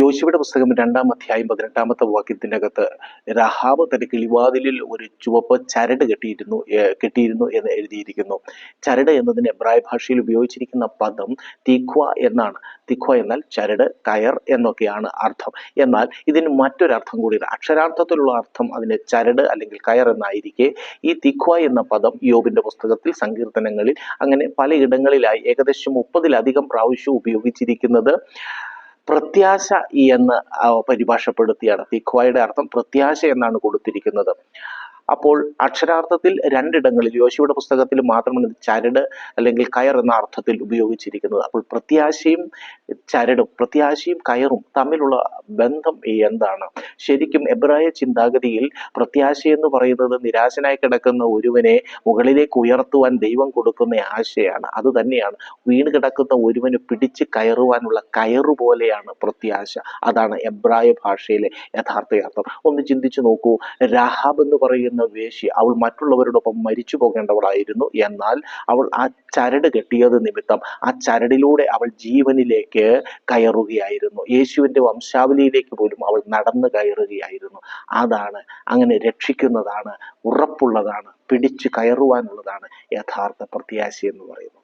യോശുവയുടെ പുസ്തകം 2-ാം അധ്യായം 18-ാമത്തെ വാക്യത്തിനകത്ത് രഹാബ് തന്റെ കിളിവാതിലിൽ ഒരു ചുവപ്പ് ചരട് കെട്ടിയിരുന്നു എന്ന് എഴുതിയിരിക്കുന്നു. ചരട് എന്നതിന് എബ്രായ ഭാഷയിൽ ഉപയോഗിച്ചിരിക്കുന്ന പദം തിഖ്വ എന്നാണ്. തിഖ്വ എന്നാൽ ചരട്, കയർ എന്നൊക്കെയാണ് അർത്ഥം. എന്നാൽ ഇതിന് മറ്റൊരർത്ഥം കൂടിയുണ്ട്. അക്ഷരാർത്ഥത്തിലുള്ള അർത്ഥം അതിന് ചരട് അല്ലെങ്കിൽ കയർ എന്നായിരിക്കെ ഈ തിഖ്വ എന്ന പദം യോബിന്റെ പുസ്തകത്തിൽ, സങ്കീർത്തനങ്ങളിൽ അങ്ങനെ പലയിടങ്ങളിലായി ഏകദേശം 30-ലധികം പ്രാവശ്യം ഉപയോഗിച്ചിരിക്കുന്നത് പ്രത്യാശ എന്ന് പരിഭാഷപ്പെടുത്തിയാണ്. തിഖ്വയുടെ അർത്ഥം പ്രത്യാശ എന്നാണ് കൊടുത്തിരിക്കുന്നത്. അപ്പോൾ അക്ഷരാർത്ഥത്തിൽ രണ്ടിടങ്ങളിൽ, യോശുവയുടെ പുസ്തകത്തിൽ മാത്രമാണ് ചരട് അല്ലെങ്കിൽ കയർ എന്ന അർത്ഥത്തിൽ ഉപയോഗിച്ചിരിക്കുന്നത്. അപ്പോൾ പ്രത്യാശയും ചരടും, പ്രത്യാശയും കയറും തമ്മിലുള്ള ബന്ധം എന്താണ്? ശരിക്കും എബ്രായ ചിന്താഗതിയിൽ പ്രത്യാശ എന്ന് പറയുന്നത് നിരാശനായി കിടക്കുന്ന ഒരുവനെ മുകളിലേക്ക് ഉയർത്തുവാൻ ദൈവം കൊടുക്കുന്ന ആശയാണ്. അത് തന്നെയാണ് വീണ് കിടക്കുന്ന ഒരുവന് പിടിച്ച് കയറുവാനുള്ള കയറു പോലെയാണ് പ്രത്യാശ. അതാണ് എബ്രായ ഭാഷയിലെ യഥാർത്ഥ അർത്ഥം. ഒന്ന് ചിന്തിച്ചു നോക്കൂ. രാഹാബ് എന്ന് പറയുന്ന വേശ്യ, അവൾ മറ്റുള്ളവരോടൊപ്പം മരിച്ചു പോകേണ്ടവളായിരുന്നു. എന്നാൽ അവൾ ആ ചരട് കെട്ടിയത് നിമിത്തം ആ ചരടിലൂടെ അവൾ ജീവനിലേക്ക് കയറുകയായിരുന്നു. യേശുവിന്റെ വംശാവലിയിലേക്ക് പോലും അവൾ നടന്നു കയറുകയായിരുന്നു. അതാണ്, അങ്ങനെ രക്ഷിക്കുന്നതാണ്, ഉറപ്പുള്ളതാണ്, പിടിച്ചു കയറുവാനുള്ളതാണ് യഥാർത്ഥ പ്രത്യാശ എന്ന് പറയുന്നത്.